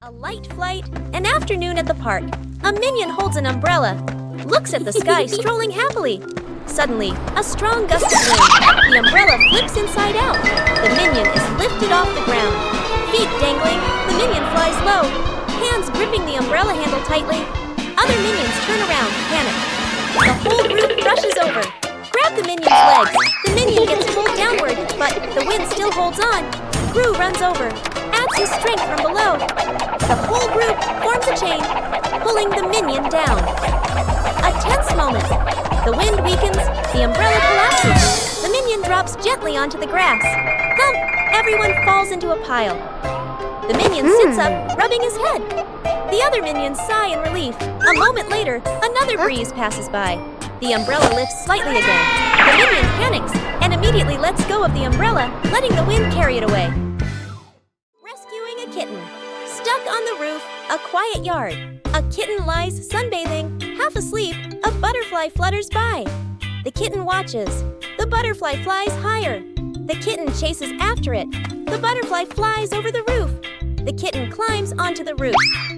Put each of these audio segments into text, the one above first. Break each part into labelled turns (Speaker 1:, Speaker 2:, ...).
Speaker 1: A light flight, an afternoon at the park. A minion holds an umbrella, looks at the sky, strolling happily. Suddenly, a strong gust of wind. The umbrella flips inside out. The minion is lifted off the ground. Feet dangling, the minion flies low, hands gripping the umbrella handle tightly. Other minions turn around, panic. The whole group rushes over. Grab the minion's legs. The minion gets pulled downward, but the wind still holds on. Gru runs over, adds his strength from below. The whole group forms a chain, pulling the minion down. A tense moment. The wind weakens, the umbrella collapses. The minion drops gently onto the grass. Thump! Everyone falls into a pile. The minion sits up, rubbing his head. The other minions sigh in relief. A moment later, another breeze passes by. The umbrella lifts slightly again. The minion panics and immediately lets go of the umbrella, letting the wind carry it away. Rescuing a kitten. Stuck on the roof, a quiet yard. A kitten lies sunbathing, half asleep. A butterfly flutters by. The kitten watches. The butterfly flies higher. The kitten chases after it. The butterfly flies over the roof. The kitten climbs onto the roof.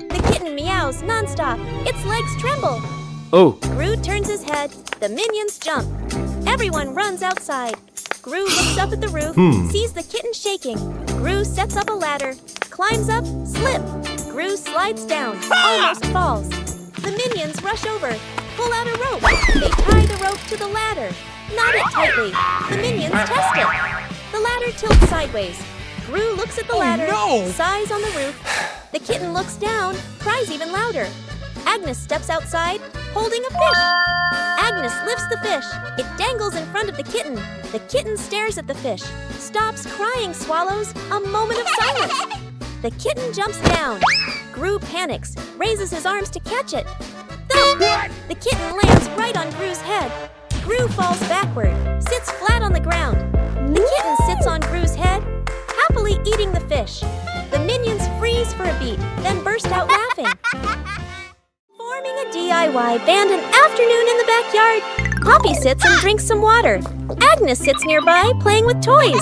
Speaker 1: The kitten meows nonstop. Its legs tremble.
Speaker 2: Oh!
Speaker 1: Gru turns his head. The minions jump. Everyone runs outside. Gru looks up at the roof, sees the kitten shaking. Gru sets up a ladder, climbs up, slip. Gru slides down, almost falls. The minions rush over, pull out a rope. They tie the rope to the ladder, knot it tightly. The minions test it. The ladder tilts sideways. Gru looks at the ladder, sighs on the roof. The kitten looks down, cries even louder. Agnes steps outside, holding a fish. Agnes lifts the fish. It dangles in front of the kitten. The kitten stares at the fish, stops crying, swallows. A moment of silence. The kitten jumps down. Gru panics, raises his arms to catch it. Thump! The kitten lands right on Gru's head. Gru falls backward, sits flat on the ground. The kitten sits on Gru's head, happily eating the fish. The minions freeze for a beat, then burst out laughing. Forming a DIY band an afternoon in the backyard. Poppy sits and drinks some water. Agnes sits nearby, playing with toys.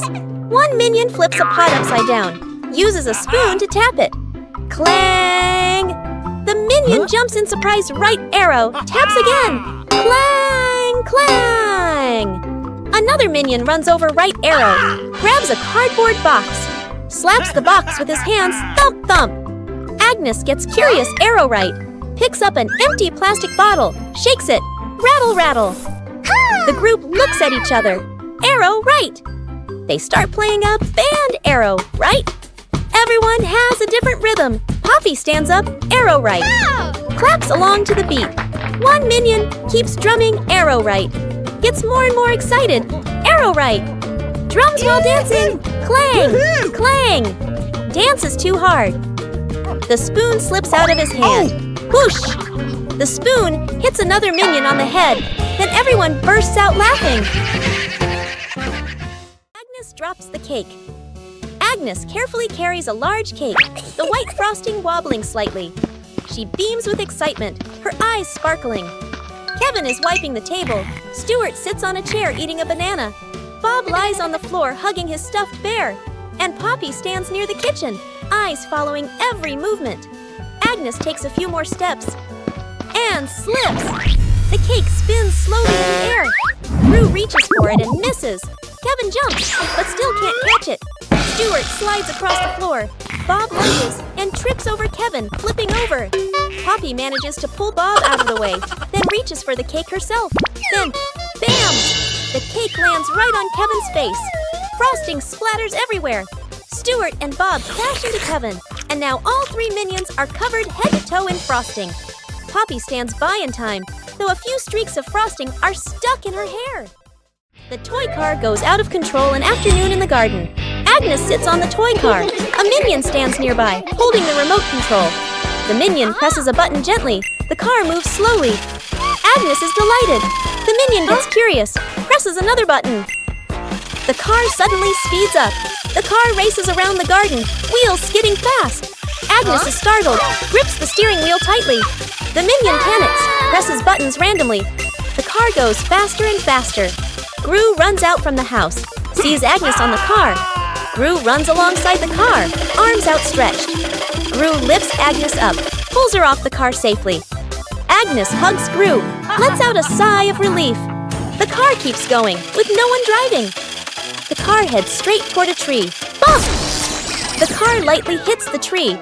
Speaker 1: One minion flips a pot upside down, uses a spoon to tap it. Clang! The minion jumps in surprise right arrow, taps again. Clang! Clang! Another minion runs over right arrow, grabs a cardboard box, slaps the box with his hands, thump thump. Agnes gets curious arrow right, picks up an empty plastic bottle, shakes it, rattle rattle. The group looks at each other, arrow right. They start playing a band arrow right. Everyone has a different rhythm. Poppy stands up, arrow right. Claps along to the beat. One minion keeps drumming arrow right. Gets more and more excited, arrow right. Drums while dancing, clang, clang. Dances too hard. The spoon slips out of his hand. Whoosh! The spoon hits another minion on the head. Then everyone bursts out laughing. Agnes drops the cake. Agnes carefully carries a large cake, the white frosting wobbling slightly. She beams with excitement, her eyes sparkling. Kevin is wiping the table. Stuart sits on a chair eating a banana. Bob lies on the floor hugging his stuffed bear. And Poppy stands near the kitchen, eyes following every movement. Agnes takes a few more steps and slips. The cake spins slowly in the air. Gru reaches for it and misses. Kevin jumps, but still can't catch it. Stuart slides across the floor. Bob lunges and trips over Kevin, flipping over. Poppy manages to pull Bob out of the way, then reaches for the cake herself. Then, bam! The cake lands right on Kevin's face. Frosting splatters everywhere. Stuart and Bob crash into Kevin, and now all three minions are covered head to toe in frosting. Poppy stands by in time, though a few streaks of frosting are stuck in her hair. The toy car goes out of control an afternoon in the garden. Agnes sits on the toy car. A minion stands nearby, holding the remote control. The minion presses a button gently. The car moves slowly. Agnes is delighted. The minion gets curious, presses another button. The car suddenly speeds up. The car races around the garden, wheels skidding fast. Agnes is startled, grips the steering wheel tightly. The minion panics, presses buttons randomly. The car goes faster and faster. Gru runs out from the house, sees Agnes on the car. Gru runs alongside the car, arms outstretched. Gru lifts Agnes up, pulls her off the car safely. Agnes hugs Gru, lets out a sigh of relief. The car keeps going, with no one driving. The car heads straight toward a tree. Bump! The car lightly hits the tree.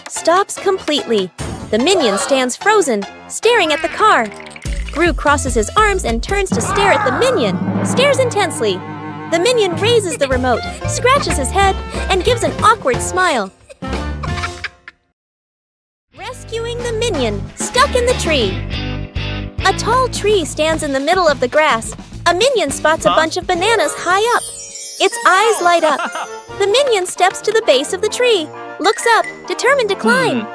Speaker 1: Stops completely. The minion stands frozen, staring at the car. Gru crosses his arms and turns to stare at the minion, stares intensely. The minion raises the remote, scratches his head, and gives an awkward smile. Rescuing the minion, stuck in the tree. A tall tree stands in the middle of the grass. A minion spots a bunch of bananas high up. Its eyes light up. The minion steps to the base of the tree, looks up, determined to climb.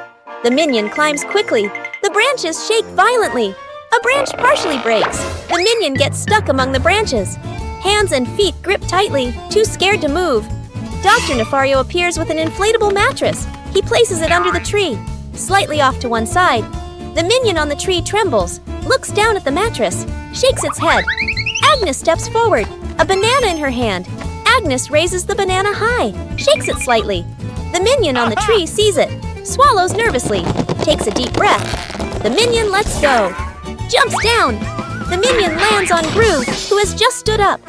Speaker 1: The minion climbs quickly. The branches shake violently. A branch partially breaks. The minion gets stuck among the branches. Hands and feet grip tightly, too scared to move. Dr. Nefario appears with an inflatable mattress. He places it under the tree, slightly off to one side. The minion on the tree trembles, looks down at the mattress, shakes its head. Agnes steps forward, a banana in her hand. Agnes raises the banana high, shakes it slightly. The minion on the tree sees it, swallows nervously, takes a deep breath. The minion lets go, jumps down. The minion lands on Gru, who has just stood up.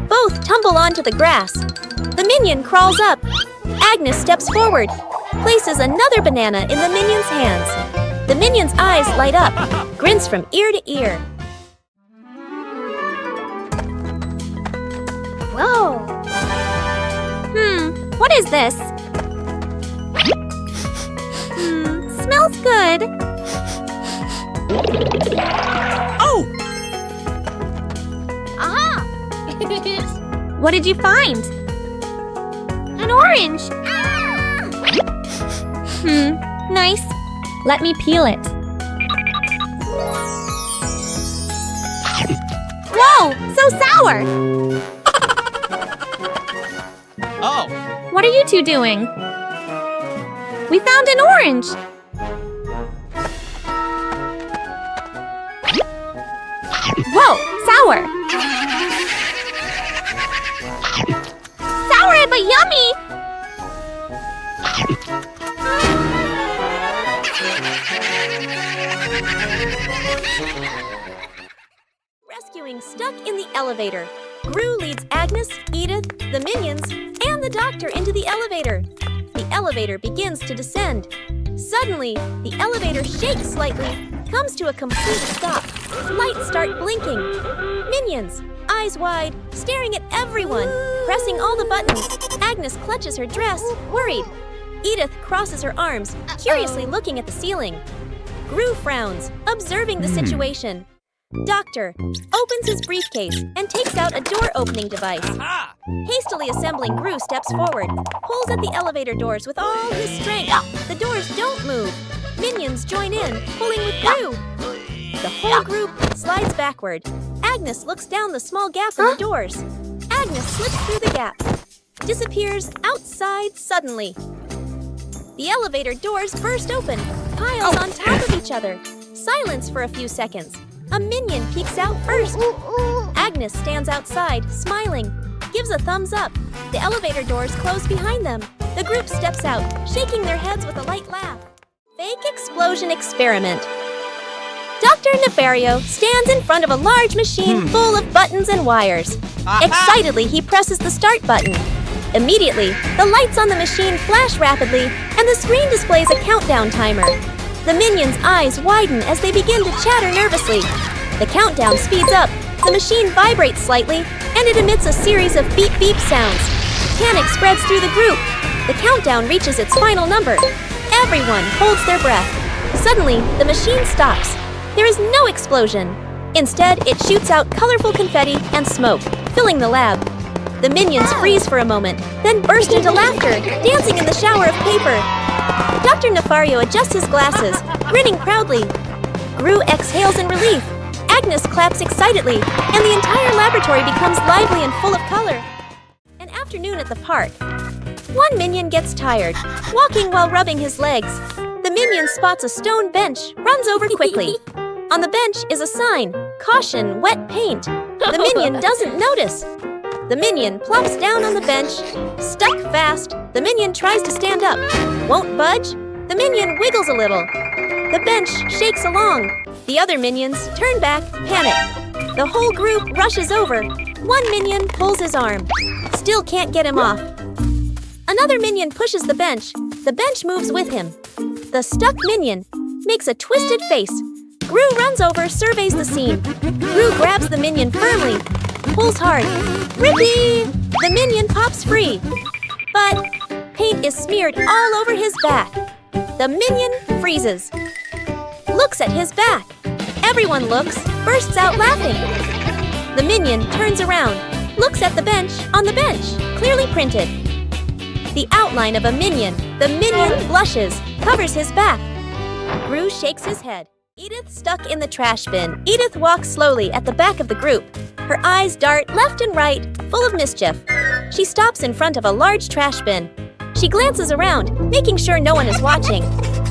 Speaker 1: Both tumble onto the grass. The minion crawls up. Agnes steps forward, places another banana in the minion's hands. The minion's eyes light up, grins from ear to ear. Whoa! What is this? Smells good.
Speaker 2: Oh!
Speaker 1: Aha!
Speaker 3: What did you find?
Speaker 1: An orange!
Speaker 3: Nice. Let me peel it.
Speaker 1: Whoa! So sour!
Speaker 2: Oh!
Speaker 3: What are you two doing?
Speaker 1: We found an orange!
Speaker 3: Whoa, sour.
Speaker 1: Sour but yummy! Rescuing stuck in the elevator. Gru leads Agnes, Edith, the minions, and the doctor into the elevator. The elevator begins to descend. Suddenly, the elevator shakes slightly, comes to a complete stop. Lights start blinking. Minions, eyes wide, staring at everyone, pressing all the buttons. Agnes clutches her dress, worried. Edith crosses her arms, curiously looking at the ceiling. Gru frowns, observing the situation. Doctor opens his briefcase and takes out a door-opening device. Hastily assembling, Gru steps forward, pulls at the elevator doors with all his strength. The doors don't move. Minions join in, pulling with Gru. The whole group slides backward. Agnes looks down the small gap in the doors. Agnes slips through the gap, disappears outside suddenly. The elevator doors burst open, piles on top of each other. Silence for a few seconds. A minion peeks out first. Agnes stands outside, smiling, gives a thumbs up. The elevator doors close behind them. The group steps out, shaking their heads with a light laugh. Fake explosion experiment. Dr. Nefario stands in front of a large machine full of buttons and wires. Excitedly, he presses the start button. Immediately, the lights on the machine flash rapidly, and the screen displays a countdown timer. The minions' eyes widen as they begin to chatter nervously. The countdown speeds up, the machine vibrates slightly, and it emits a series of beep-beep sounds. Panic spreads through the group. The countdown reaches its final number. Everyone holds their breath. Suddenly, the machine stops. There is no explosion. Instead, it shoots out colorful confetti and smoke, filling the lab. The minions freeze for a moment, then burst into laughter, dancing in the shower of paper. Dr. Nefario adjusts his glasses, grinning proudly. Gru exhales in relief. Agnes claps excitedly, and the entire laboratory becomes lively and full of color. An afternoon at the park. One minion gets tired, walking while rubbing his legs. The minion spots a stone bench, runs over quickly. On the bench is a sign, "Caution, wet paint." The minion doesn't notice. The minion plops down on the bench, stuck fast. The minion tries to stand up, won't budge. The minion wiggles a little. The bench shakes along. The other minions turn back, panic. The whole group rushes over. One minion pulls his arm. Still can't get him off. Another minion pushes the bench. The bench moves with him. The stuck minion makes a twisted face. Gru runs over, surveys the scene. Gru grabs the minion firmly, pulls hard. Rippee! The minion pops free. But paint is smeared all over his back. The minion freezes. Looks at his back. Everyone looks, bursts out laughing. The minion turns around, looks at the bench on the bench, clearly printed. The outline of a minion. The minion blushes, covers his back. Gru shakes his head. Edith stuck in the trash bin. Edith walks slowly at the back of the group. Her eyes dart left and right, full of mischief. She stops in front of a large trash bin. She glances around, making sure no one is watching.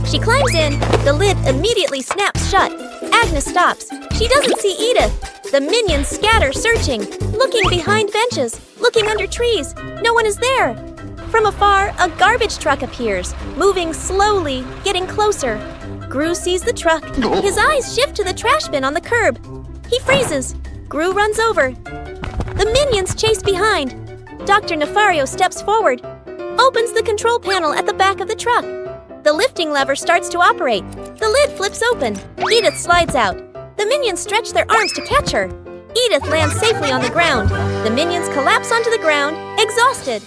Speaker 1: She climbs in. The lid immediately snaps shut. Agnes stops. She doesn't see Edith. The minions scatter, searching, looking behind benches, looking under trees. No one is there. From afar, a garbage truck appears, moving slowly, getting closer. Gru sees the truck. His eyes shift to the trash bin on the curb. He freezes. Gru runs over. The minions chase behind. Dr. Nefario steps forward, opens the control panel at the back of the truck. The lifting lever starts to operate. The lid flips open. Edith slides out. The minions stretch their arms to catch her. Edith lands safely on the ground. The minions collapse onto the ground, exhausted.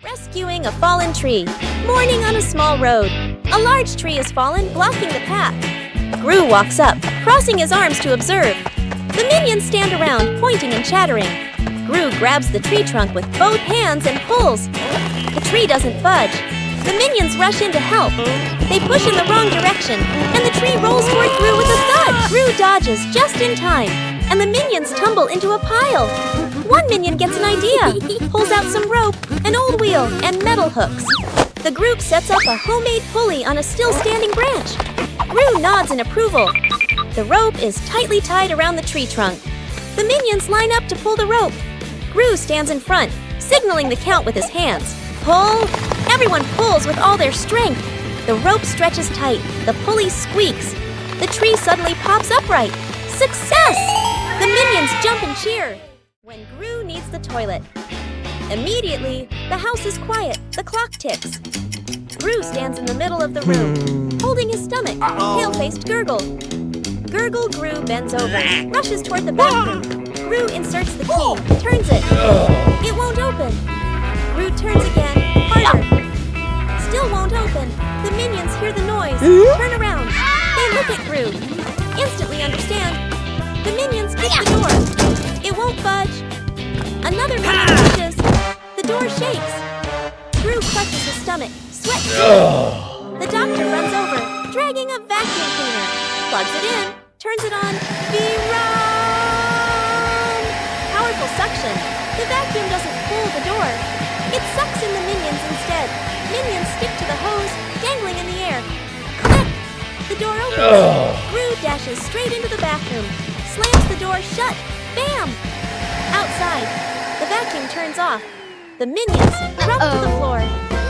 Speaker 1: Rescuing a fallen tree. Morning on a small road. A large tree has fallen, blocking the path. Gru walks up, crossing his arms to observe. The minions stand around, pointing and chattering. Gru grabs the tree trunk with both hands and pulls. The tree doesn't budge. The minions rush in to help. They push in the wrong direction, and the tree rolls toward Gru with a thud. Gru dodges just in time, and the minions tumble into a pile. One minion gets an idea, pulls out some rope, an old wheel, and metal hooks. The group sets up a homemade pulley on a still-standing branch. Gru nods in approval. The rope is tightly tied around the tree trunk. The minions line up to pull the rope. Gru stands in front, signaling the count with his hands. Pull! Everyone pulls with all their strength. The rope stretches tight. The pulley squeaks. The tree suddenly pops upright. Success! The minions jump and cheer. When Gru needs the toilet. Immediately, the house is quiet. The clock ticks. Gru stands in the middle of the room, holding his stomach. Pale-faced Gurgle. Gurgle Gru bends over, rushes toward the bathroom. Gru inserts the key, turns it. It won't open. Gru turns again, harder. Still won't open. The minions hear the noise, turn around. They look at Gru. Instantly understand. The minions kick the door. It won't budge. Another minion pushes. The door shakes. Gru clutches his stomach, sweat. The doctor runs over, dragging a vacuum cleaner. Plugs it in, turns it on. Run! Powerful suction. The vacuum doesn't pull the door. It sucks in the minions instead. Minions stick to the hose, dangling in the air. Click! The door opens. Gru dashes straight into the bathroom, slams the door shut. Bam! Outside, the vacuum turns off. The minions drop to the floor.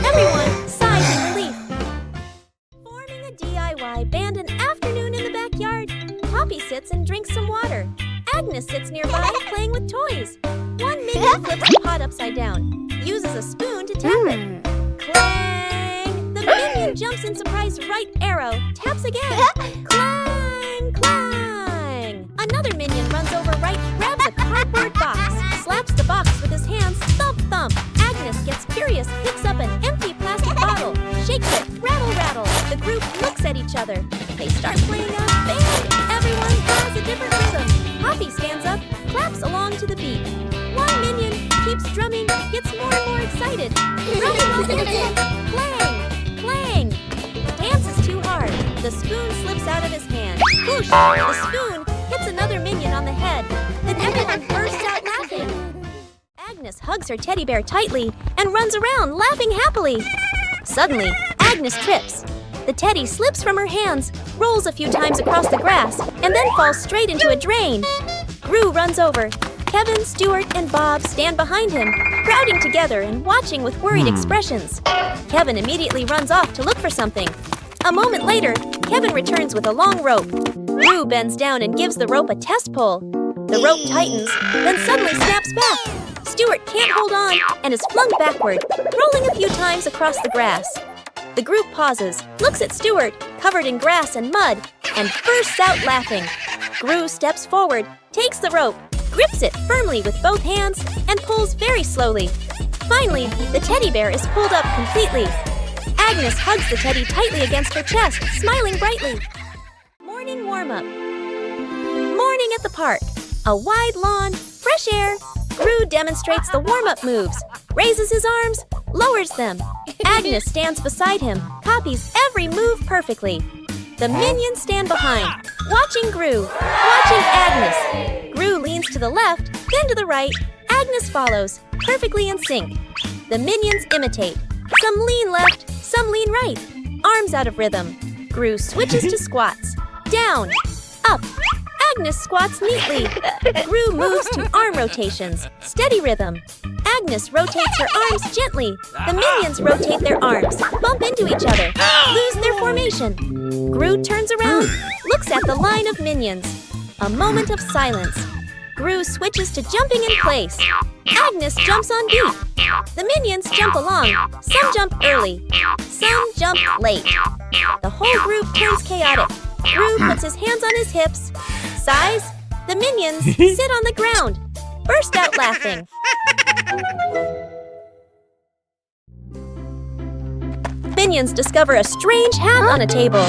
Speaker 1: Everyone sighs in relief. Forming a DIY band an afternoon in the backyard. Poppy sits and drinks some water. Agnes sits nearby playing with toys. One minion flips the pot upside down, uses a spoon to tap it. Clang! The minion jumps in surprise right arrow, taps again. Clang! Clang! Another minion runs over right, grabs a cardboard box, slaps the box with his hands, thump thump. Agnes gets curious, picks up an empty plastic bottle, shakes it, rattle rattle. The group looks at each other. They start playing a band. Everyone has a different rhythm. Poppy stands up, claps along to the beat. One minion keeps drumming, gets more and more excited. Drumming while dancing. Clang! Clang! Dance is too hard. The spoon slips out of his hand. Whoosh! The spoon hits another minion on the head. Then everyone bursts out laughing. Agnes hugs her teddy bear tightly and runs around, laughing happily. Suddenly, Agnes trips. The teddy slips from her hands, rolls a few times across the grass, and then falls straight into a drain. Gru runs over. Kevin, Stuart, and Bob stand behind him, crowding together and watching with worried expressions. Kevin immediately runs off to look for something. A moment later, Kevin returns with a long rope. Gru bends down and gives the rope a test pull. The rope tightens, then suddenly snaps back. Stuart can't hold on and is flung backward, rolling a few times across the grass. The group pauses, looks at Stuart, covered in grass and mud, and bursts out laughing. Gru steps forward, takes the rope, grips it firmly with both hands, and pulls very slowly. Finally, the teddy bear is pulled up completely. Agnes hugs the teddy tightly against her chest, smiling brightly. Morning warm-up. Morning at the park. A wide lawn, fresh air. Gru demonstrates the warm-up moves, raises his arms, lowers them. Agnes stands beside him, copies every move perfectly. The minions stand behind, watching Gru, watching Agnes. Gru leans to the left, then to the right. Agnes follows, perfectly in sync. The minions imitate. Some lean left, some lean right. Arms out of rhythm. Gru switches to squats. Down, up. Agnes squats neatly. Gru moves to arm rotations. Steady rhythm. Agnes rotates her arms gently. The minions rotate their arms, bump into each other, lose their formation. Gru turns around, looks at the line of minions. A moment of silence. Gru switches to jumping in place. Agnes jumps on beat. The minions jump along. Some jump early. Some jump late. The whole group turns chaotic. Gru puts his hands on his hips. Sighs. The minions sit on the ground. Burst out laughing. Minions discover a strange hat on a table.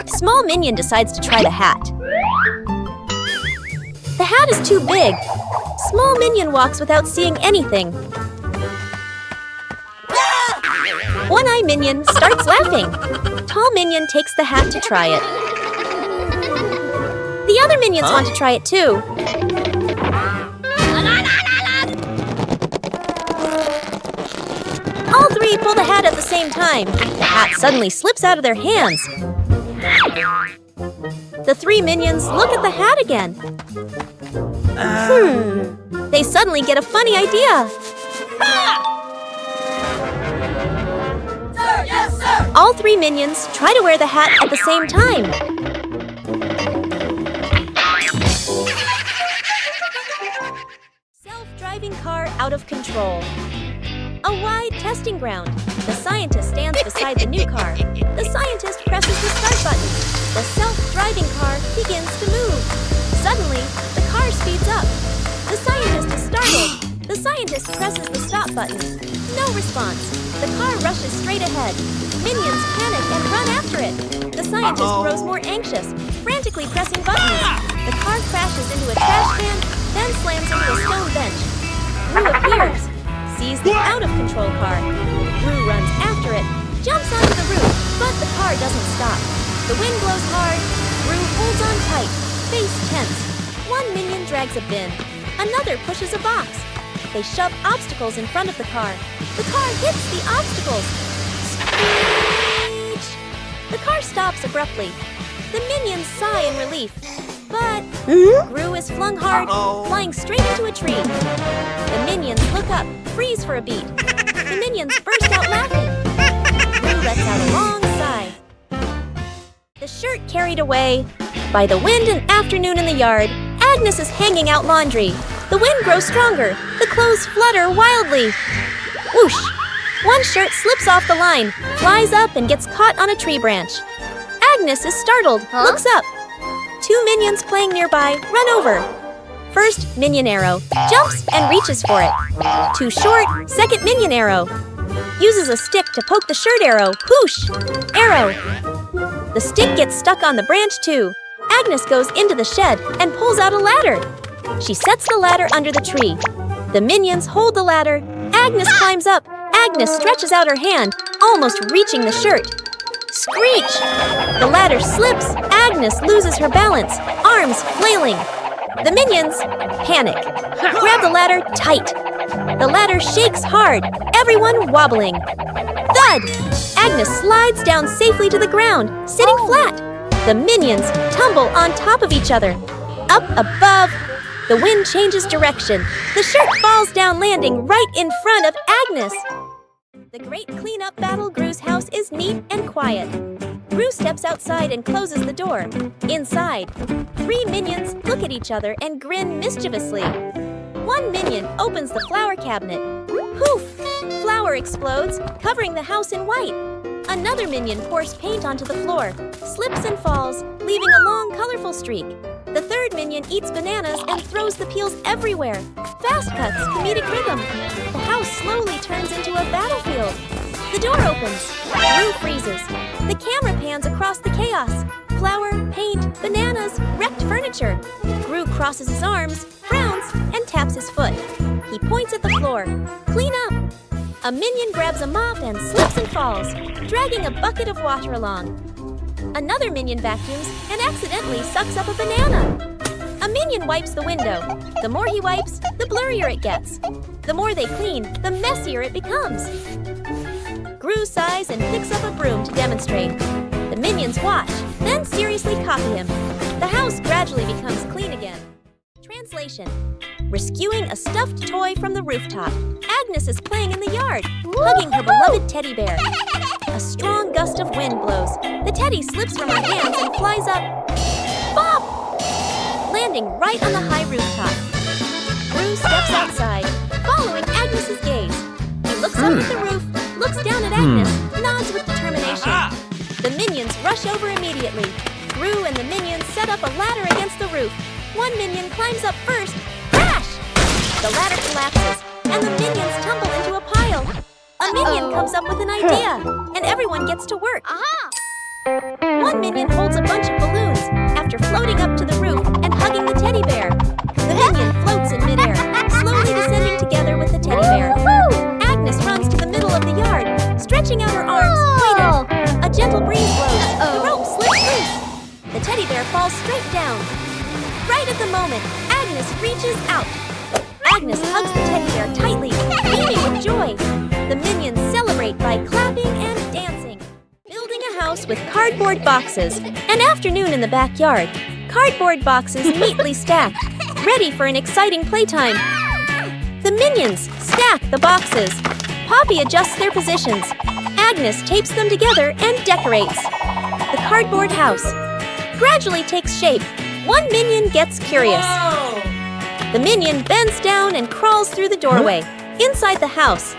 Speaker 1: Small minion decides to try the hat. The hat is too big. Small minion walks without seeing anything. One-eye minion starts laughing. Tall minion takes the hat to try it. The other minions want to try it too. All three pull the hat at the same time. The hat suddenly slips out of their hands. The three minions look at the hat again. They suddenly get a funny idea.
Speaker 4: Sir, yes, sir!
Speaker 1: All three minions try to wear the hat at the same time. Self-driving car out of control. A wide testing ground. The scientist stands beside the new car. The scientist presses the start button. The self-driving car begins to move. Suddenly, the car speeds up. The scientist is startled. The scientist presses the stop button. No response. The car rushes straight ahead. Minions panic and run after it. The scientist grows more anxious, frantically pressing buttons. The car crashes into a trash can, then slams into a stone bench. Gru appears, sees the out-of-control car. Gru runs after it, jumps onto the roof, but the car doesn't stop. The wind blows hard. Gru holds on tight, face tense. One minion drags a bin. Another pushes a box. They shove obstacles in front of the car. The car hits the obstacles. Screech! The car stops abruptly. The minions sigh in relief. But Gru is flung hard, flying straight into a tree. The minions look up, freeze for a beat. The minions burst out laughing. Gru lets out a long sigh. The shirt carried away. By the wind and afternoon in the yard, Agnes is hanging out laundry. The wind grows stronger. The clothes flutter wildly. Whoosh! One shirt slips off the line, flies up and gets caught on a tree branch. Agnes is startled, looks up. Two minions playing nearby run over. First minion arrow jumps and reaches for it. Too short, second minion arrow. Uses a stick to poke the shirt arrow. Whoosh! Arrow. The stick gets stuck on the branch too. Agnes goes into the shed and pulls out a ladder. She sets the ladder under the tree. The minions hold the ladder. Agnes climbs up. Agnes stretches out her hand, almost reaching the shirt. Screech! The ladder slips. Agnes loses her balance, arms flailing. The minions panic. Grab the ladder tight. The ladder shakes hard, everyone wobbling. Thud! Agnes slides down safely to the ground, sitting flat. The minions tumble on top of each other. Up above, the wind changes direction. The shirt falls down, landing right in front of Agnes. The great cleanup battle. Gru's house is neat and quiet. Gru steps outside and closes the door. Inside, 3 minions look at each other and grin mischievously. One minion opens the flower cabinet. Poof! Flour explodes, covering the house in white. Another minion pours paint onto the floor, slips and falls, leaving a long, colorful streak. The third minion eats bananas and throws the peels everywhere. Fast cuts, comedic rhythm. The house slowly turns into a battlefield. The door opens. Gru freezes. The camera pans across the chaos. Flour, paint, bananas, wrecked furniture. Gru crosses his arms, frowns, and taps his foot. He points at the floor. Clean up! A minion grabs a mop and slips and falls, dragging a bucket of water along. Another minion vacuums and accidentally sucks up a banana. A minion wipes the window. The more he wipes, the blurrier it gets. The more they clean, the messier it becomes. Gru sighs and picks up a broom to demonstrate. The minions watch, then seriously copy him. The house gradually becomes clean again. Translation: rescuing a stuffed toy from the rooftop. Agnes is playing in the yard, hugging her beloved teddy bear. A strong gust of wind blows. The teddy slips from her hands and flies up. Bop! Landing right on the high rooftop. Gru steps outside, following Agnes's gaze. He looks up at the roof, looks down at Agnes, nods with determination. The minions rush over immediately. Gru and the minions set up a ladder against the roof. One minion climbs up first. Crash! The ladder collapses, and the minions tumble into a pile. A minion comes up with an idea, and everyone gets to work. One minion holds a bunch of balloons after floating up to the roof and hugging the teddy bear. The minion floats in midair, slowly descending together with the teddy bear. Agnes runs to the middle of the yard, stretching out her arms, waiting. A gentle breeze blows. The rope slips loose. The teddy bear falls straight down. Right at the moment, Agnes reaches out. Agnes hugs the teddy bear tightly, beaming with joy. The minions celebrate by clapping and dancing. Building a house with cardboard boxes. An afternoon in the backyard. Cardboard boxes neatly stacked, ready for an exciting playtime. The minions stack the boxes. Poppy adjusts their positions. Agnes tapes them together and decorates. The cardboard house gradually takes shape. One minion gets curious. The minion bends down and crawls through the doorway. Inside the house,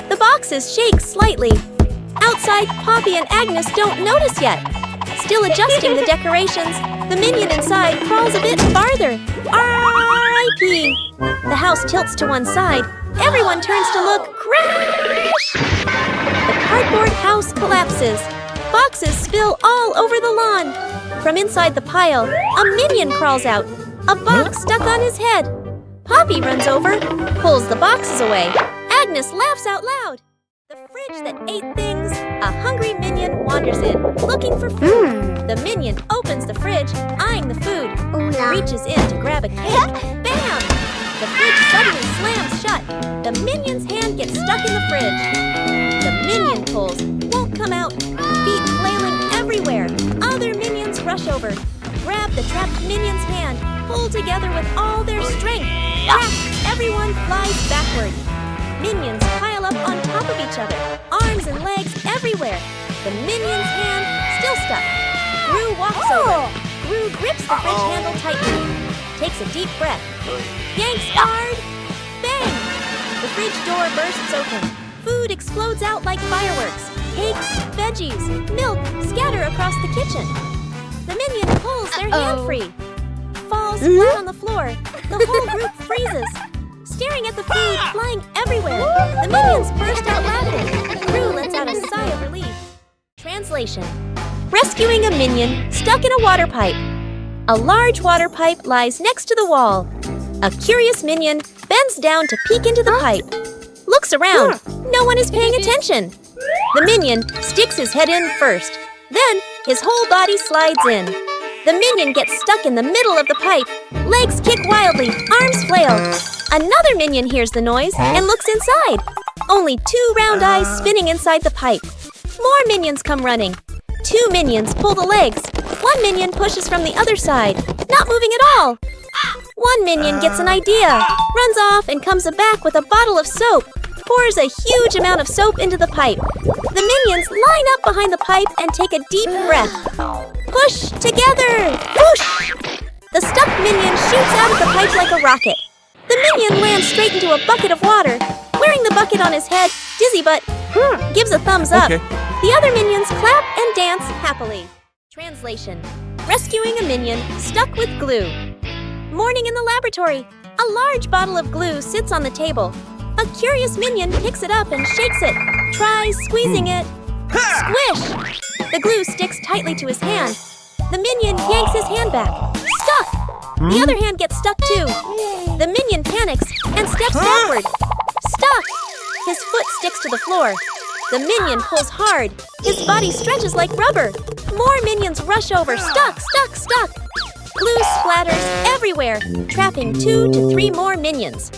Speaker 1: the boxes shake slightly. Outside, Poppy and Agnes don't notice yet. Still adjusting the decorations, the minion inside crawls a bit farther. R.I.P. The house tilts to one side. Everyone turns to look. Crash! The cardboard house collapses. Boxes spill all over the lawn. From inside the pile, a minion crawls out. A box stuck on his head. Poppy runs over, pulls the boxes away. Agnes laughs out loud. The fridge that ate things, a hungry minion wanders in, looking for food. The minion opens the fridge, eyeing the food, reaches in to grab a cake. Bam! The fridge suddenly slams shut. The minion's hand gets stuck in the fridge. The minion pulls, won't come out, feet flailing everywhere. Other minions rush over, grab the trapped minion's hand, pull together with all their strength. Crack! Everyone flies backward. Minions pile up on top of each other, arms and legs everywhere. The minion's hand still stuck. Gru walks over. Gru grips the fridge handle tightly, takes a deep breath, yanks hard. Bang! The fridge door bursts open. Food explodes out like fireworks. Cakes, veggies, milk scatter across the kitchen. The minion pulls their hand free. Falls flat on the floor. The whole group freezes, staring at the food flying everywhere. The minions burst out laughing. Gru lets out a sigh of relief. Translation: rescuing a minion stuck in a water pipe. A large water pipe lies next to the wall. A curious minion bends down to peek into the pipe. Looks around. No one is paying attention. The minion sticks his head in first. Then his whole body slides in. The minion gets stuck in the middle of the pipe. Legs kick wildly, arms flail. Another minion hears the noise and looks inside. Only 2 round eyes spinning inside the pipe. More minions come running. 2 minions pull the legs. One minion pushes from the other side, not moving at all. One minion gets an idea, runs off and comes back with a bottle of soap, pours a huge amount of soap into the pipe. The minions line up behind the pipe and take a deep breath. Push together! Whoosh! The stuck minion shoots out of the pipe like a rocket. The minion lands straight into a bucket of water. Wearing the bucket on his head, Dizzy Butt gives a thumbs up.
Speaker 2: Okay.
Speaker 1: The other minions clap and dance happily. Translation: rescuing a minion stuck with glue. Morning in the laboratory. A large bottle of glue sits on the table. A curious minion picks it up and shakes it. Tries squeezing it. Squish! The glue sticks tightly to his hand. The minion yanks his hand back. Stuck! The other hand gets stuck too. The minion panics and steps backward. Stuck! His foot sticks to the floor. The minion pulls hard. His body stretches like rubber. More minions rush over. Stuck, stuck, stuck. Glue splatters everywhere, trapping 2 to 3 more minions.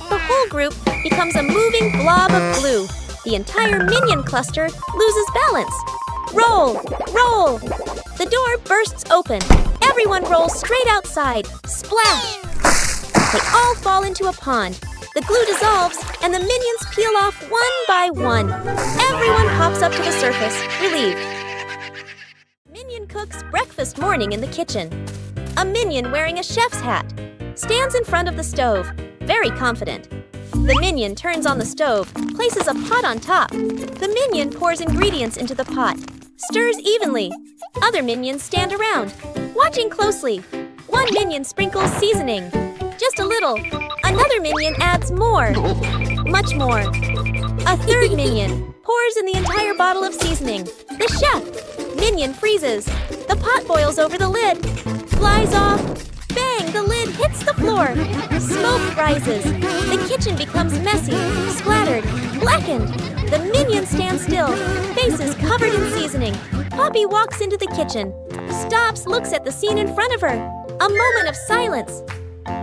Speaker 1: The whole group becomes a moving blob of glue. The entire minion cluster loses balance. Roll, roll. The door bursts open. Everyone rolls straight outside. Splash! They all fall into a pond. The glue dissolves, and the minions peel off one by one. Everyone hops up to the surface, relieved. Minion cooks breakfast morning in the kitchen. A minion wearing a chef's hat stands in front of the stove, very confident. The minion turns on the stove, places a pot on top. The minion pours ingredients into the pot, stirs evenly. Other minions stand around, watching closely. One minion sprinkles seasoning, just a little. Another minion adds more, much more. A third minion pours in the entire bottle of seasoning. The chef minion freezes. The pot boils over the lid, flies off. Bang! The lid hits the floor. Smoke rises. The kitchen becomes messy, splattered, blackened. The minions stand still, faces covered in seasoning. Poppy walks into the kitchen, stops, looks at the scene in front of her. A moment of silence.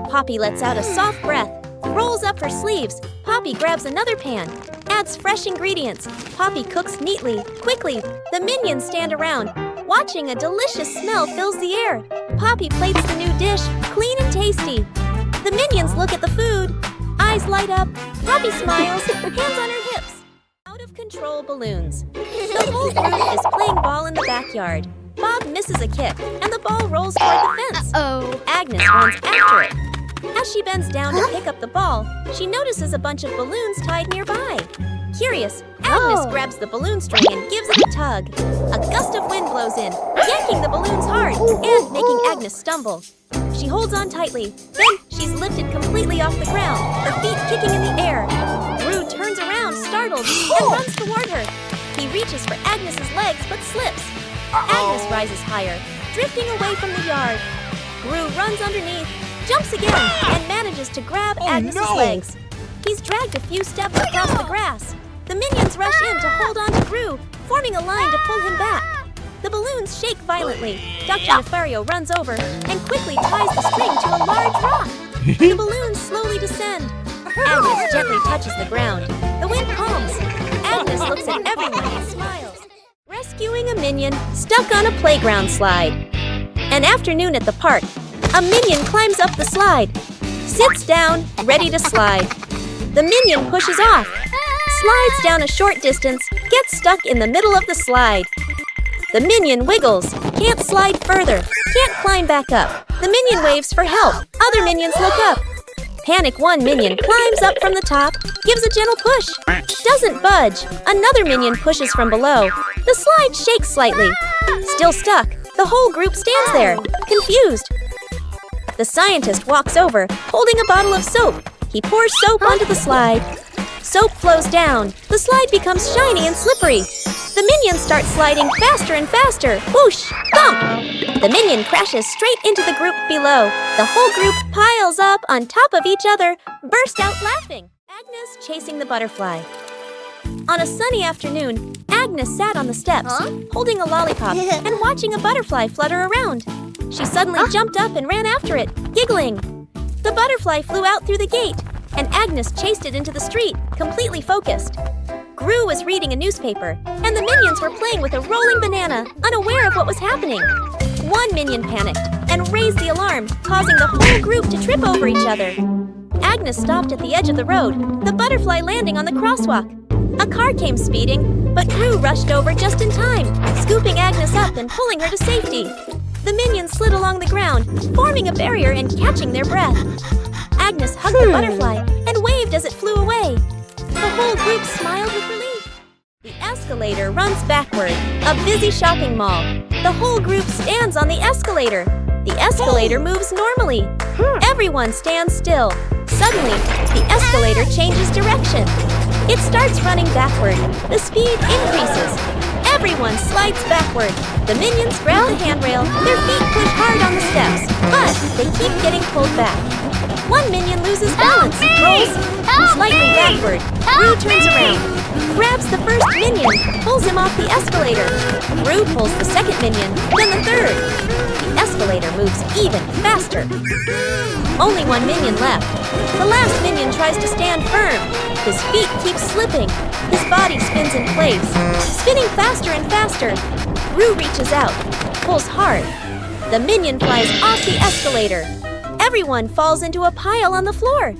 Speaker 1: Poppy lets out a soft breath, rolls up her sleeves. Poppy grabs another pan, adds fresh ingredients. Poppy cooks neatly, quickly. The minions stand around, watching. A delicious smell fills the air. Poppy plates the new dish, clean and tasty. The minions look at the food. Eyes light up. Poppy smiles, hands on her hips. Out-of-control balloons. The whole group is playing ball in the backyard. Bob misses a kick, and the ball rolls toward the fence. Agnes runs after it. As she bends down to pick up the ball, she notices a bunch of balloons tied nearby. Curious, Agnes grabs the balloon string and gives it a tug. A gust of wind blows in, yanking the balloons hard and making Agnes stumble. She holds on tightly. Then she's lifted completely off the ground, her feet kicking in the air. Gru turns around, startled, and runs toward her. He reaches for Agnes's legs but slips. Agnes rises higher, drifting away from the yard. Gru runs underneath, jumps again, and manages to grab Agnes's legs. He's dragged a few steps across the grass. The minions rush in to hold on to Gru, forming a line to pull him back. The balloons shake violently. Dr. Nefario runs over and quickly ties the string to a large rock. The balloons slowly descend. Agnes gently touches the ground. The wind calms. Agnes looks at everyone and smiles. Rescuing a minion stuck on a playground slide. An afternoon at the park. A minion climbs up the slide. Sits down, ready to slide. The minion pushes off. Slides down a short distance, gets stuck in the middle of the slide. The minion wiggles, can't slide further, can't climb back up. The minion waves for help. Other minions look up. Panic one minion climbs up from the top, gives a gentle push. Doesn't budge. Another minion pushes from below. The slide shakes slightly. Still stuck. The whole group stands there, confused. The scientist walks over, holding a bottle of soap. He pours soap onto the slide. Soap flows down. The slide becomes shiny and slippery. The minions start sliding faster and faster. Whoosh! Thump! The minion crashes straight into the group below. The whole group piles up on top of each other, burst out laughing. Agnes chasing the butterfly. On a sunny afternoon, Agnes sat on the steps, holding a lollipop and watching a butterfly flutter around. She suddenly jumped up and ran after it, giggling. The butterfly flew out through the gate, and Agnes chased it into the street, completely focused. Gru was reading a newspaper, and the minions were playing with a rolling banana, unaware of what was happening. One minion panicked and raised the alarm, causing the whole group to trip over each other. Agnes stopped at the edge of the road, the butterfly landing on the crosswalk. A car came speeding, but Gru rushed over just in time, scooping Agnes up and pulling her to safety. The minions slid along the ground, forming a barrier and catching their breath. Agnes hugged the butterfly and waved as it flew away. The whole group smiled with relief. The escalator runs backward, a busy shopping mall. The whole group stands on the escalator. The escalator moves normally. Everyone stands still. Suddenly, the escalator changes direction. It starts running backward. The speed increases. Everyone slides backward. The minions grab the handrail. Their feet push hard on the steps, but they keep getting pulled back. One minion loses balance, rolls slightly backward. Gru turns around, grabs the first minion, pulls him off the escalator. Gru pulls the second minion, then the third. The escalator moves even faster. Only one minion left. The last minion tries to stand firm. His feet keep slipping. His body spins in place, spinning faster and faster. Gru reaches out, pulls hard. The minion flies off the escalator. Everyone falls into a pile on the floor.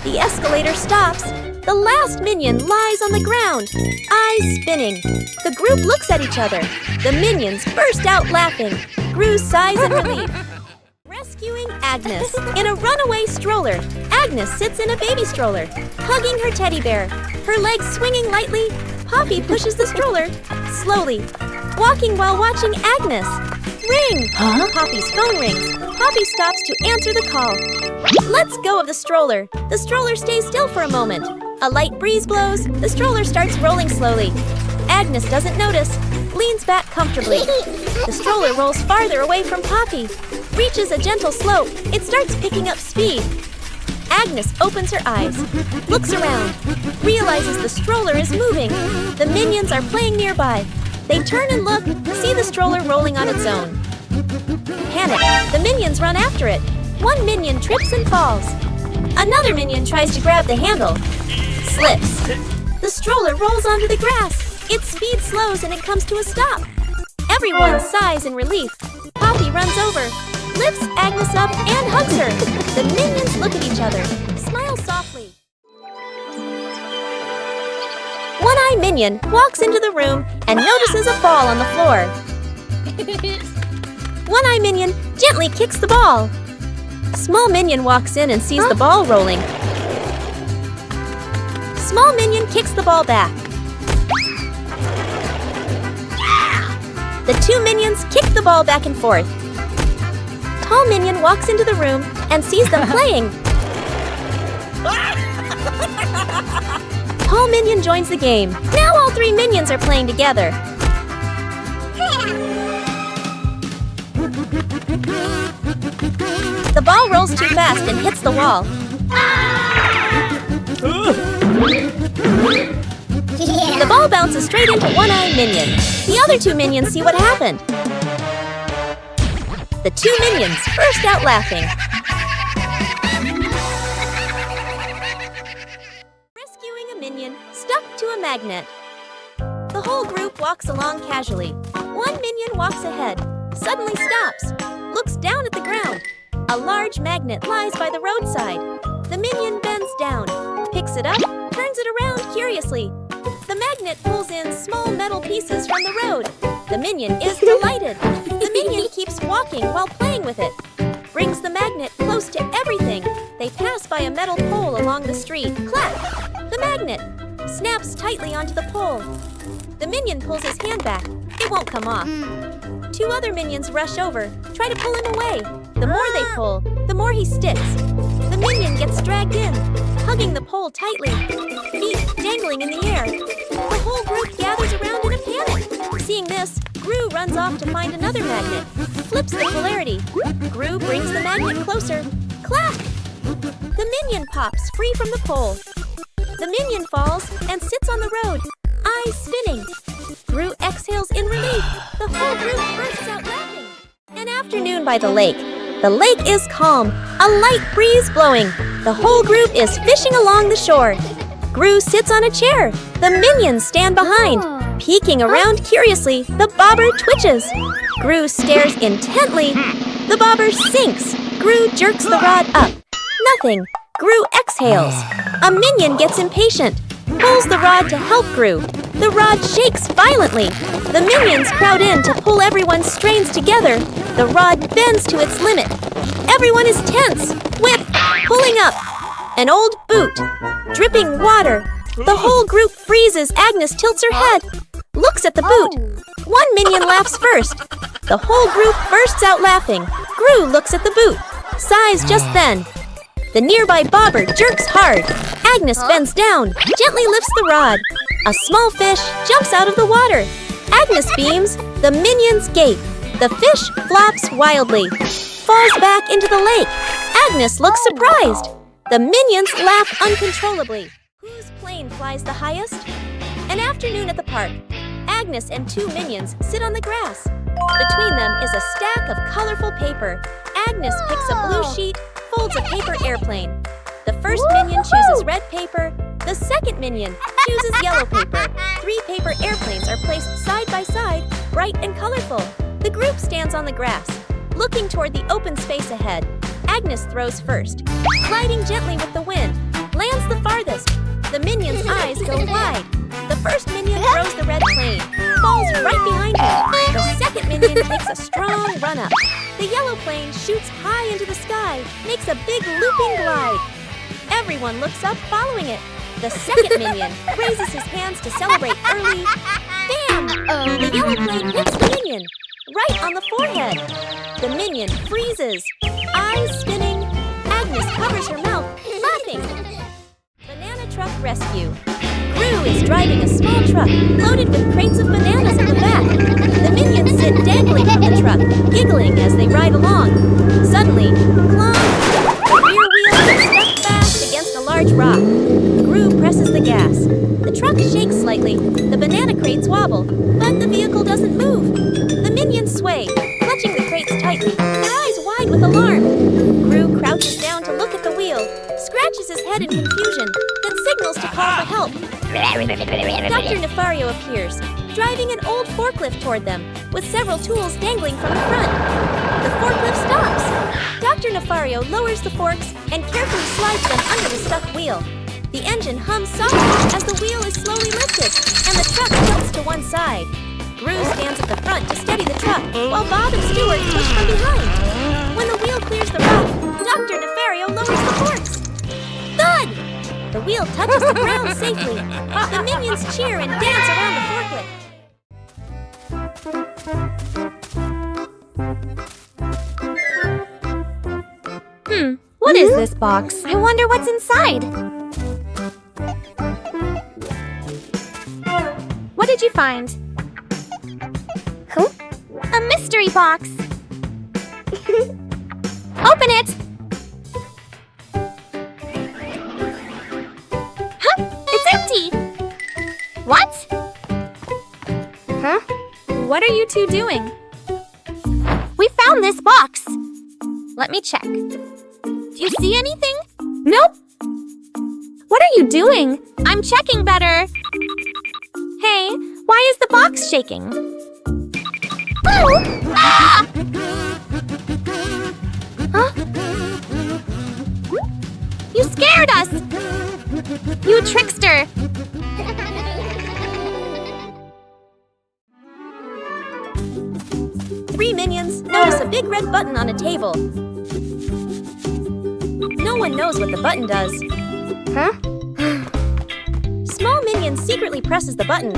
Speaker 1: The escalator stops. The last minion lies on the ground, eyes spinning. The group looks at each other. The minions burst out laughing. Gru sighs in relief. Rescuing Agnes. In a runaway stroller, Agnes sits in a baby stroller, hugging her teddy bear. Her legs swinging lightly, Poppy pushes the stroller slowly, walking while watching Agnes. Ring! Poppy's phone rings. Poppy stops to answer the call. Let's go of the stroller. The stroller stays still for a moment. A light breeze blows. The stroller starts rolling slowly. Agnes doesn't notice, leans back comfortably. The stroller rolls farther away from Poppy, reaches a gentle slope. It starts picking up speed. Agnes opens her eyes, looks around, realizes the stroller is moving. The minions are playing nearby. They turn and look, see the stroller rolling on its own. Panic, the minions run after it. One minion trips and falls. Another minion tries to grab the handle, slips. The stroller rolls onto the grass. Its speed slows and it comes to a stop. Everyone sighs in relief. Poppy runs over, lifts Agnes up and hugs her. The minions look at each other, smile softly. One-Eye Minion walks into the room and notices a ball on the floor. One-Eye Minion gently kicks the ball. Small Minion walks in and sees the ball rolling. Small Minion kicks the ball back. The two minions kick the ball back and forth. Tall Minion walks into the room and sees them playing. Tall Minion joins the game. Now all three minions are playing together. The ball rolls too fast and hits the wall. The ball bounces straight into One-Eye Minion. The other two minions see what happened. The two minions burst out laughing. Rescuing a minion stuck to a magnet. The whole group walks along casually. One minion walks ahead, suddenly stops, looks down at the ground. A large magnet lies by the roadside. The minion bends down, picks it up, turns it around curiously. The magnet pulls in small metal pieces from the road. The minion is delighted. The minion keeps walking while playing with it. Brings the magnet close to everything. They pass by a metal pole along the street. Clap! The magnet snaps tightly onto the pole. The minion pulls his hand back. It won't come off. Two other minions rush over, try to pull him away. The more they pull, the more he sticks. The minion gets dragged in, hugging the pole tightly, feet dangling in the air. The whole group gathers around in a panic. Seeing this, Gru runs off to find another magnet, flips the polarity. Gru brings the magnet closer. Clap! The minion pops free from the pole. The minion falls and sits on the road, eyes spinning. Gru exhales in relief. The whole group bursts out laughing. An afternoon by the lake. The lake is calm, a light breeze blowing. The whole group is fishing along the shore. Gru sits on a chair. The minions stand behind. Peeking around curiously, the bobber twitches. Gru stares intently. The bobber sinks. Gru jerks the rod up. Nothing. Gru exhales. A minion gets impatient. Pulls the rod to help Gru. The rod shakes violently. The minions crowd in to pull everyone's strains together. The rod bends to its limit. Everyone is tense. Whip, pulling up. An old boot. Dripping water. The whole group freezes. Agnes tilts her head. Looks at the boot. One minion laughs first. The whole group bursts out laughing. Gru looks at the boot. Sighs just then. The nearby bobber jerks hard. Agnes bends down, gently lifts the rod. A small fish jumps out of the water. Agnes beams. The minions gape. The fish flaps wildly. Falls back into the lake. Agnes looks surprised. The minions laugh uncontrollably. Whose plane flies the highest? An afternoon at the park. Agnes and two minions sit on the grass. Between them is a stack of colorful paper. Agnes picks a blue sheet, folds a paper airplane. The first minion chooses red paper. The second minion chooses yellow paper. 3 paper airplanes are placed side by side, bright and colorful. The group stands on the grass, looking toward the open space ahead. Agnes throws first, gliding gently with the wind, lands the farthest. The minion's eyes go wide. The first minion throws the red plane, falls right behind him. The second minion takes a strong run up. The yellow plane shoots high into the sky, makes a big looping glide. Everyone looks up following it. The second minion raises his hands to celebrate early. Bam! The yellow plane hits the minion, right on the forehead. The minion freezes, eyes spinning. Agnes covers her mouth, laughing. Banana truck rescue. Gru is driving a small truck loaded with crates of bananas in the back. The minions sit dangling from the truck, giggling as they ride along. Suddenly, clunk! The rear wheel gets stuck fast against a large rock. Gru presses the gas. The truck shakes slightly. The banana crates wobble, but the vehicle doesn't move. The minions sway, clutching the crates tightly, their eyes wide with alarm. Gru crouches down to look at the wheel, scratches his head in confusion, then signals to call for help. Dr. Nefario appears, driving an old forklift toward them, with several tools dangling from the front. The forklift stops. Dr. Nefario lowers the forks and carefully slides them under the stuck wheel. The engine hums softly as the wheel is slowly lifted, and the truck tilts to one side. Gru stands at the front to steady the truck, while Bob and Stuart push from behind. When the wheel clears the rock, Dr. Nefario lowers the forks. Thud! The wheel touches the ground safely. The minions cheer and dance around the forklift.
Speaker 3: What is this box? I wonder what's inside. What did you find? A mystery box. Open it! Huh? It's empty! What? Huh? What are you two doing? We found this box. Let me check. Do you see anything? Nope. What are you doing? I'm checking better. Hey, why is the box shaking? Oh! Ah! Huh? You scared us! You trickster!
Speaker 1: Three minions notice a big red button on a table. No one knows what the button does.
Speaker 3: Huh?
Speaker 1: Small minion secretly presses the button.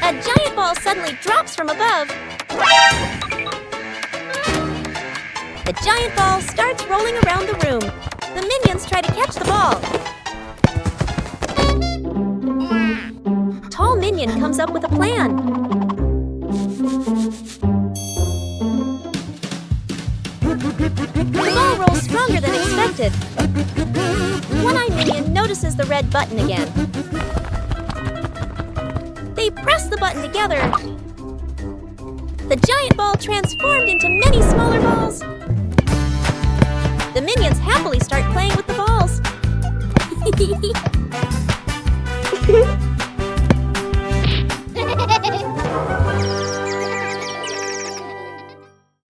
Speaker 1: A giant ball suddenly drops from above. The giant ball starts rolling around the room. The minions try to catch the ball. Tall minion comes up with a plan. The ball rolls stronger than expected. One-eyed minion notices the red button again. They press the button together. The giant ball transformed into many smaller balls. The minions happily start playing with the balls.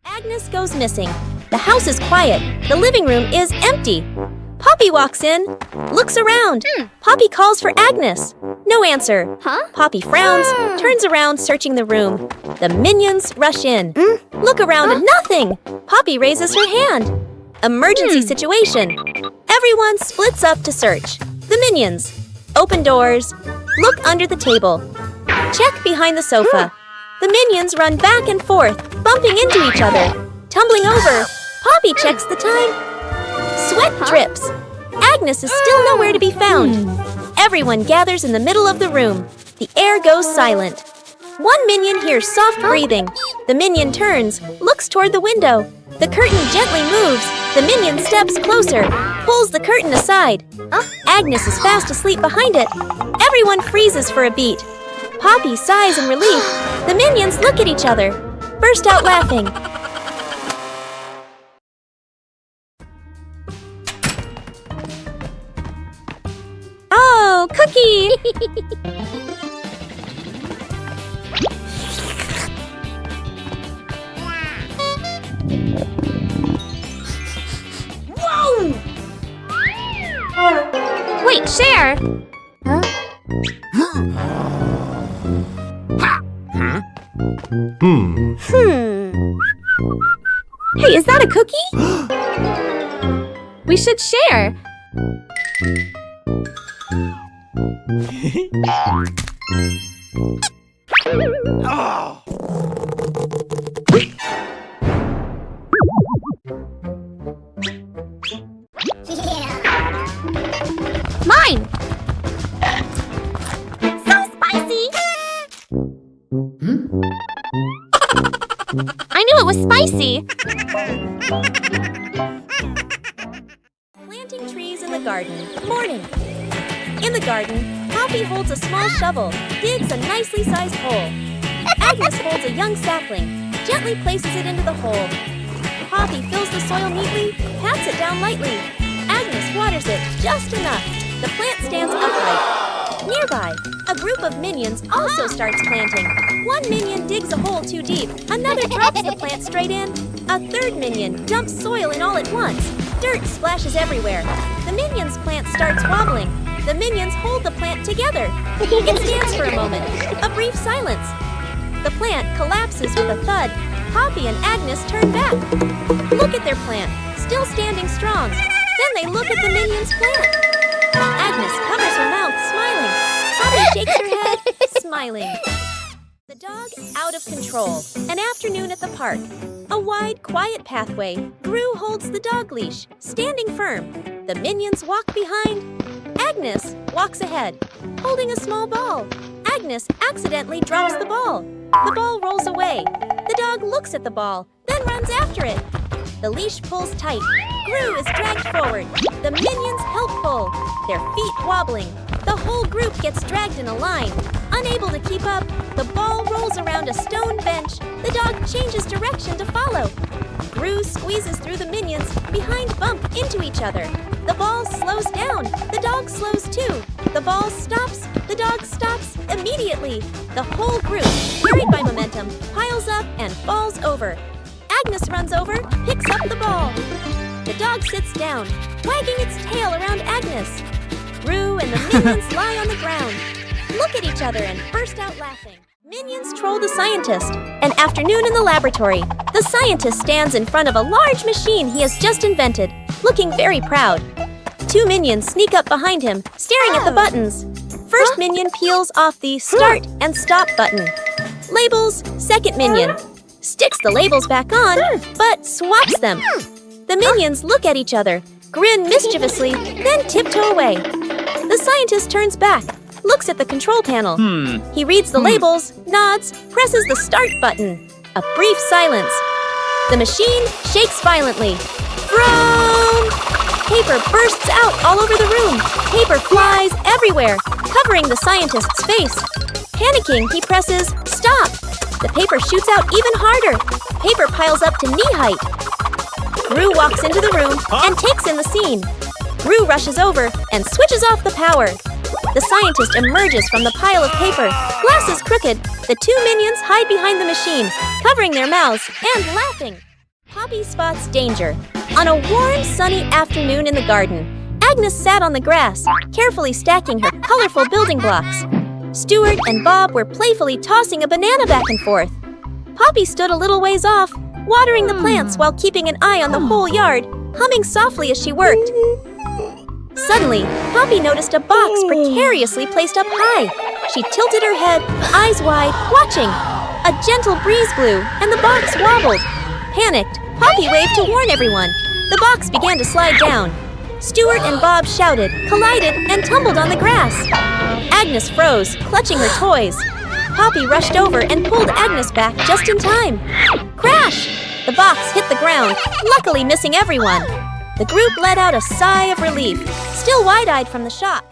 Speaker 1: Agnes goes missing. The house is quiet. The living room is empty. Poppy walks in, looks around. Poppy calls for Agnes. No answer. Poppy frowns, turns around, searching the room. The minions rush in. Look around and nothing. Poppy raises her hand. Emergency situation. Everyone splits up to search. The minions. Open doors. Look under the table. Check behind the sofa. The minions run back and forth, bumping into each other. Tumbling over. Poppy checks the time. Sweat drips. Agnes is still nowhere to be found. Everyone gathers in the middle of the room. The air goes silent. One minion hears soft breathing. The minion turns, looks toward the window. The curtain gently moves. The minion steps closer, pulls the curtain aside. Agnes is fast asleep behind it. Everyone freezes for a beat. Poppy sighs in relief. The minions look at each other, burst out laughing. Oh, Cookie!
Speaker 3: Whoa! Wait, share!
Speaker 1: Hey, is that a cookie?
Speaker 3: We should share. Mine! So spicy! I knew it was spicy!
Speaker 1: Planting trees in the garden. Morning. In the garden, Poppy holds a small shovel, digs a nicely sized hole. Agnes holds a young sapling, gently places it into the hole. Poppy fills the soil neatly, pats it down lightly. Agnes waters it just enough. The plant stands upright. Nearby, a group of minions also starts planting. One minion digs a hole too deep. Another drops the plant straight in. A third minion dumps soil in all at once. Dirt splashes everywhere. The minion's plant starts wobbling. The minions hold the plant together. It stands for a moment. A brief silence. The plant collapses with a thud. Poppy and Agnes turn back. Look at their plant, still standing strong. Then they look at the minion's plant. Agnes covers her mouth, smiling. Poppy shakes her head, smiling. The dog out of control. An afternoon at the park. A wide, quiet pathway. Gru holds the dog leash, standing firm. The minions walk behind. Agnes walks ahead, holding a small ball. Agnes accidentally drops the ball. The ball rolls away. The dog looks at the ball, then runs after it. The leash pulls tight. Gru is dragged forward. The minions help pull, their feet wobbling. The whole group gets dragged in a line. Unable to keep up, the ball rolls around a stone bench. The dog changes direction to follow. Gru squeezes through the minions. Behind bump into each other. The ball slows down. The dog slows too. The ball stops. The dog stops immediately. The whole group, carried by momentum, piles up and falls over. Agnes runs over, picks up the ball. The dog sits down, wagging its tail around Agnes. Gru and the minions lie on the ground, look at each other and burst out laughing. Minions troll the scientist. An afternoon in the laboratory. The scientist stands in front of a large machine he has just invented, looking very proud. Two minions sneak up behind him, staring at the buttons. First minion peels off the start and stop button. Labels, second minion. Sticks the labels back on, but swaps them. The minions look at each other, grin mischievously, then tiptoe away. The scientist turns back, looks at the control panel. He reads the labels, nods, presses the start button. A brief silence. The machine shakes violently. Vroom! Paper bursts out all over the room. Paper flies everywhere, covering the scientist's face. Panicking, he presses stop. The paper shoots out even harder. Paper piles up to knee height. Gru walks into the room and takes in the scene. Gru rushes over and switches off the power. The scientist emerges from the pile of paper. Glasses crooked. The two minions hide behind the machine, covering their mouths and laughing. Poppy spots danger. On a warm, sunny afternoon in the garden, Agnes sat on the grass, carefully stacking her colorful building blocks. Stuart and Bob were playfully tossing a banana back and forth. Poppy stood a little ways off, watering the plants while keeping an eye on the whole yard, humming softly as she worked. Suddenly, Poppy noticed a box precariously placed up high. She tilted her head, eyes wide, watching. A gentle breeze blew, and the box wobbled. Panicked, Poppy waved to warn everyone. The box began to slide down. Stuart and Bob shouted, collided, and tumbled on the grass. Agnes froze, clutching her toys. Poppy rushed over and pulled Agnes back just in time. Crash! The box hit the ground, luckily missing everyone. The group let out a sigh of relief, still wide-eyed from the shock.